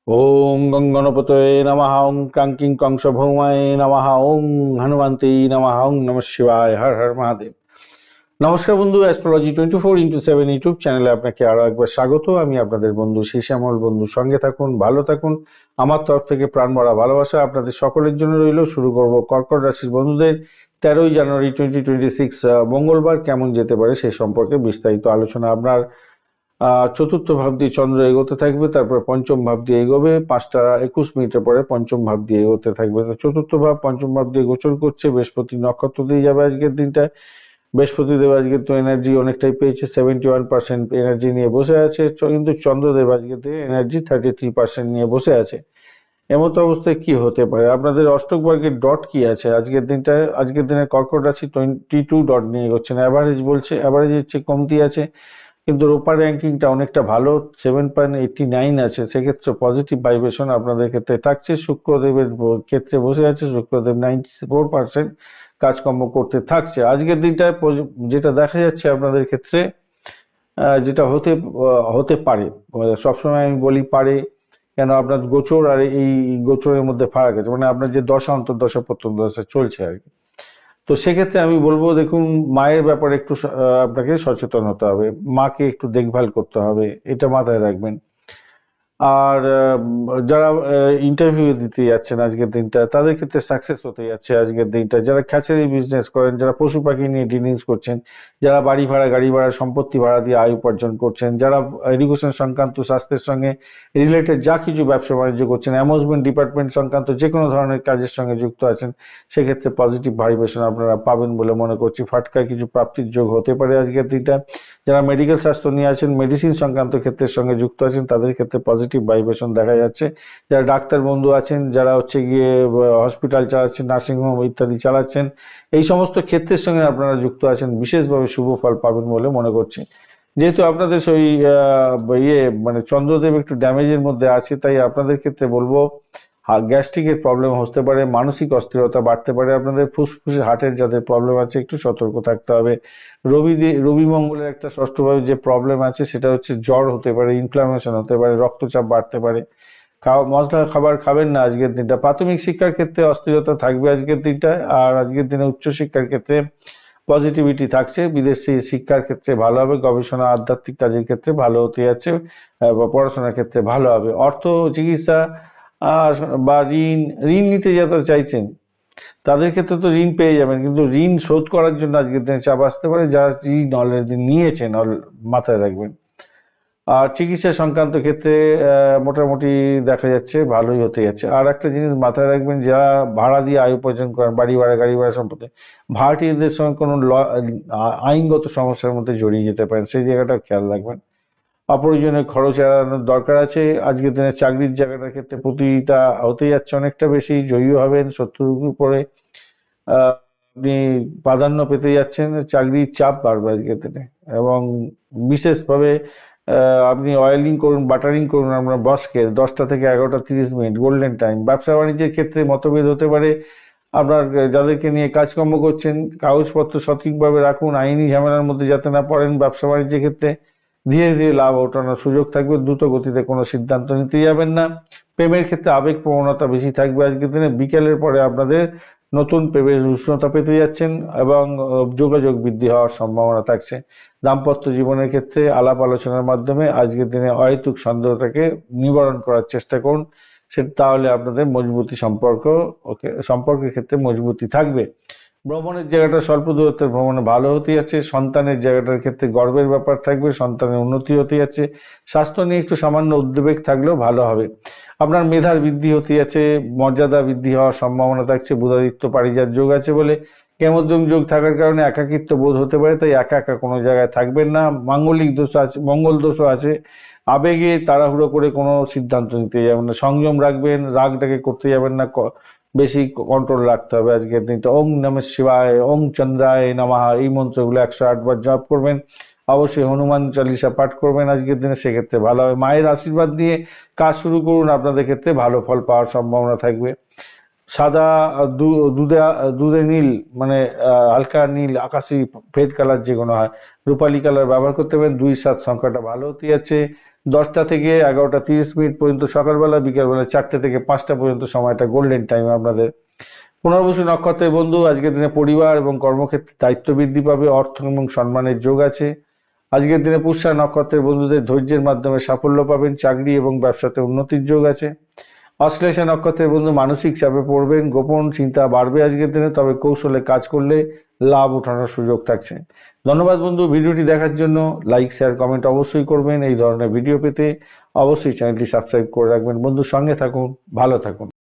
ওং গঙ্গণপতয়ে নমঃ ওং ক্রাঙ্কিং কংসভৌমায় নমঃ ওং হনুমন্তে নমঃ ওং নমঃ শিবায় হর হর মহাদেব। নমস্কার বন্ধু, অ্যাস্ট্রোলজি 24x7 ইউটিউব চ্যানেলে আপনাকে আরো একবার স্বাগত। আমি আপনাদের বন্ধু শ্যামল। বন্ধু সঙ্গে থাকুন, ভালো থাকুন। আমার তরফ থেকে প্রাণ ভরা ভালোবাসা আপনাদের সকলের জন্য রইল। শুরু করব কর্কট রাশির বন্ধুদের 13ই জানুয়ারি 2026 মঙ্গলবার কেমন যেতে পারে সে সম্পর্কে বিস্তারিত আলোচনা। আপনার চতুর্থ ভাব দিয়ে চন্দ্র এগোতে থাকবে, তারপর পঞ্চম ভাব দিয়ে এগোবে, 5টা 21 মিনিটের পরে পঞ্চম ভাব দিয়ে এগোতে থাকবে। তো চতুর্থ ভাব পঞ্চম ভাব দিয়ে গোচর করছে, বৃহস্পতি নক্ষত্র দিয়ে যাবে আজকের দিনটা। বৃহস্পতিদেব আজকে তো এনার্জি অনেকটাই পেয়েছে, 71% এনার্জি নিয়ে বসে আছে, কিন্তু চন্দ্রদেব আজকে থেকে এনার্জি 33% নিয়ে বসে আছে। এমত অবস্থায় কি হতে পারে? আপনাদের অষ্টক বর্গের ডট কি আছে আজকের দিনটায়? আজকের দিনে কর্কট রাশি 22 ডট নিয়ে এগোচ্ছেন। অ্যাভারেজ বলছে, অ্যাভারেজের চেয়ে কমতি আছে, কিন্তু রোপার র্যাঙ্কিংটা অনেকটা ভালো, 7.89 আছে। সেক্ষেত্রে পজিটিভ ভাইব্রেশন আপনাদের ক্ষেত্রে থাকছে। শুক্রদেবের ক্ষেত্রে বসে আছে, শুক্রদেব 94% কাজকর্ম করতে থাকছে আজকের দিনটায়। যেটা দেখা যাচ্ছে আপনাদের ক্ষেত্রে, যেটা হতে পারে, সবসময় আমি বলি পারে কেন, আপনার গোচর আর এই গোচরের মধ্যে ফারাক আছে, মানে আপনার যে দশা অন্তর্দশা প্রত্যন্তদশা চলছে আর কি। তো সেক্ষেত্রে আমি বলবো, দেখুন, মায়ের ব্যাপারে একটু আপনাকে সচেতন হতে হবে, মাকে একটু দেখভাল করতে হবে, এটা মাথায় রাখবেন। আর যারা ইন্টারভিউ দিতে যাচ্ছেন আজকের দিনটা, তাদের ক্ষেত্রে সাকসেস হতে যাচ্ছে আজকের দিনটা। যারা খ্যাচারি বিজনেস করেন, যারা পশু পাখি নিয়ে ডিলিংস করছেন, যারা বাড়ি ভাড়া গাড়ি ভাড়া সম্পত্তি ভাড়া দিয়ে আয় উপার্জন করছেন, যারা এডুকেশন সংক্রান্ত স্বাস্থ্যের সঙ্গে রিলেটেড যা কিছু ব্যবসা বাণিজ্য করছেন, অ্যামুজমেন্ট ডিপার্টমেন্ট সংক্রান্ত যে কোনো ধরনের কাজের সঙ্গে যুক্ত আছেন, সেক্ষেত্রে পজিটিভ ভাইব্রেশন আপনারা পাবেন বলে মনে করছি। ফাটকায় কিছু প্রাপ্তির যোগ হতে পারে আজকের দিনটা। যারা মেডিকেল স্বাস্থ্য নিয়ে আছেন, মেডিসিন সংক্রান্ত ক্ষেত্রের সঙ্গে যুক্ত আছেন, তাদের ক্ষেত্রে পজিটিভ ভাইব্রেশন দেখা যাচ্ছে। যারা ডাক্তার বন্ধু আছেন, যারা হচ্ছে গিয়ে হসপিটাল চালাচ্ছেন, নার্সিংহোম ইত্যাদি চালাচ্ছেন, এই সমস্ত ক্ষেত্রের সঙ্গে আপনারা যুক্ত আছেন, বিশেষভাবে শুভ ফল পাবেন বলে মনে করছি। যেহেতু আপনাদের সেই মানে চন্দ্রদেব একটু ড্যামেজের মধ্যে আছে, তাই আপনাদের ক্ষেত্রে বলবো গ্যাস্ট্রিকের প্রবলেম হতে পারে, মানসিক অস্থিরতা বাড়তে পারে আপনাদের, ফুসফুসে হার্টের যাদের প্রবলেম আছে একটু সতর্ক থাকতে হবে। রবি মঙ্গলের একটা ষষ্ঠভাবে যে প্রবলেম আছে সেটা হচ্ছে জ্বর হতে পারে, ইনফ্লামেশন হতে পারে, রক্তচাপ বাড়তে পারে। মশলা খাবার খাবেন না আজকের দিনটা। প্রাথমিক শিক্ষার ক্ষেত্রে অস্থিরতা থাকবে আজকের দিনটায়, আর আজকের দিনে উচ্চশিক্ষার ক্ষেত্রে পজিটিভিটি থাকছে। বিদেশি শিক্ষার ক্ষেত্রে ভালো হবে, গবেষণা আধ্যাত্মিক কাজের ক্ষেত্রে ভালো হতে যাচ্ছে, বা পড়াশোনার ক্ষেত্রে ভালো হবে। অর্থ, চিকিৎসা বা ঋণ ঋণ নিতে যারা চাইছেন তাদের ক্ষেত্রে তো ঋণ পেয়ে যাবেন, কিন্তু ঋণ শোধ করার জন্য আজকের দিনে চাপ আসতে পারে। যারা ঋণ অলরেডি নিয়েছেন মাথায় রাখবেন। আর চিকিৎসা সংক্রান্ত ক্ষেত্রে মোটামুটি দেখা যাচ্ছে ভালোই হতে যাচ্ছে। আর একটা জিনিস মাথায় রাখবেন, যারা ভাড়া দিয়ে আয় উপার্জন করেন, বাড়ি ভাড়া গাড়ি ভাড়া সম্পত্তি, ভাড়াটিয়াদের সঙ্গে কোনো আইনগত সমস্যার মধ্যে জড়িয়ে যেতে পারেন, সেই জায়গাটা খেয়াল রাখবেন। অপ্রয়োজনীয় খরচ এড়ানোর দরকার আছে। আজকের দিনে চাকরির জায়গাটার ক্ষেত্রে প্রতিযোগিতা হতে যাচ্ছে অনেকটা বেশি, জয়ী হবেন শত্রুর উপরে। আপনি প্রাধান্য পেতে যাচ্ছেন, চাকরির চাপ বাড়বে আজকের দিনে। এবং বিশেষভাবে আপনি অয়েলিং করুন, বাটারিং করুন আপনার বসকে, 10টা থেকে 11টা 30 মিনিট গোল্ডেন টাইম। ব্যবসা বাণিজ্যের ক্ষেত্রে মতভেদ হতে পারে। আপনার যাদেরকে নিয়ে কাজকর্ম করছেন, কাগজপত্র সঠিকভাবে রাখুন, আইনি ঝামেলার মধ্যে যাতে না পড়েন। ব্যবসা বাণিজ্যের ক্ষেত্রে ধীরে ধীরে লাভ ওঠানোর সুযোগ থাকবে, দ্রুত গতিতে কোনো সিদ্ধান্ত নিতে যাবেন না। প্রেমের ক্ষেত্রে আবেগ প্রবণতা বেশি থাকবে আজকের দিনে। বিকেলের পরে আপনাদের নতুন প্রেমের উষ্ণতা পেতে যাচ্ছেন, এবং যোগাযোগ বৃদ্ধি হওয়ার সম্ভাবনা থাকছে। দাম্পত্য জীবনের ক্ষেত্রে আলাপ আলোচনার মাধ্যমে আজকের দিনে অহেতুক সন্দেহটাকে নিবারণ করার চেষ্টা করুন, তাহলে আপনাদের মজবুতি সম্পর্কের ক্ষেত্রে মজবুতি থাকবে। ভ্রমণের জায়গাটা স্বল্প দূরত্বের ভ্রমণে ভালো হতে যাচ্ছে। সন্তানের জায়গাটার ক্ষেত্রে গর্বের ব্যাপার থাকবে, সন্তানের উন্নতি হতে যাচ্ছে। স্বাস্থ্য নিয়ে একটু সামান্য উদ্বেগ থাকলেও ভালো হবে। আপনার মেধার বৃদ্ধি হতে যাচ্ছে, মর্যাদা বৃদ্ধি হওয়ার সম্ভাবনা থাকছে। বুধাদিত্য পারিজাত যোগ আছে বলে, কেমোদ্যম যোগ থাকার কারণে একাকিত্ব বোধ হতে পারে, তাই একা একা কোনো জায়গায় থাকবেন না। মাঙ্গলিক দোষ আছে, মঙ্গল দোষও আছে। আবেগে তাড়াহুড়ো করে কোনো সিদ্ধান্ত নিতে যাবেন না, সংযম রাখবেন, রাগটাকে করতে যাবেন না, বেশি কন্ট্রোল রাখতে হবে আজকের দিনটা। ওং নমঃ শিবায়, ওং চন্দ্রায় নমঃ, এই মন্ত্রগুলো 108 বার জপ করবেন। অবশ্যই হনুমান চালিসা পাঠ করবেন আজকের দিনে, সেক্ষেত্রে ভালো হবে। মায়ের আশীর্বাদ দিয়ে কাজ শুরু করুন, আপনাদের ক্ষেত্রে ভালো ফল পাওয়ার সম্ভাবনা থাকবে। সাদা দুধে নীল, মানে হালকা নীল, আকাশি ফেড কালার যে কোনো হয়, রূপালী কালার ব্যবহার করতে পারেন। 2-7 সংখ্যাটা ভালো হতে যাচ্ছে। 10টা থেকে 11টা 30 মিনিট পর্যন্ত সকালবেলা, বিকালবেলা 4টে থেকে 5টা পর্যন্ত সময়টা গোল্ডেন টাইম আপনাদের। পুনর্বসু নক্ষত্রের বন্ধু, আজকের দিনে পরিবার এবং কর্মক্ষেত্রে দায়িত্ব বৃদ্ধি পাবে, অর্থ এবং সম্মানের যোগ আছে। আজকের দিনে পুষ্যা নক্ষত্রের বন্ধুদের ধৈর্যের মাধ্যমে সাফল্য পাবেন, চাকরি এবং ব্যবসাতে উন্নতির যোগ আছে। অশ্লেষা নক্ষত্রের বন্ধু মানসিক চাপে পড়বেন, গোপন চিন্তা বাড়বে আজকের দিনে, তবে কৌশলে কাজ করলে লাভ ওঠানোর সুযোগ থাকছে। ধন্যবাদ বন্ধু, ভিডিওটি দেখার জন্য। লাইক শেয়ার কমেন্ট অবশ্যই করবেন। এই ধরনের ভিডিও পেতে অবশ্যই চ্যানেলটি সাবস্ক্রাইব করে রাখবেন। বন্ধু সঙ্গে থাকুন, ভালো থাকুন।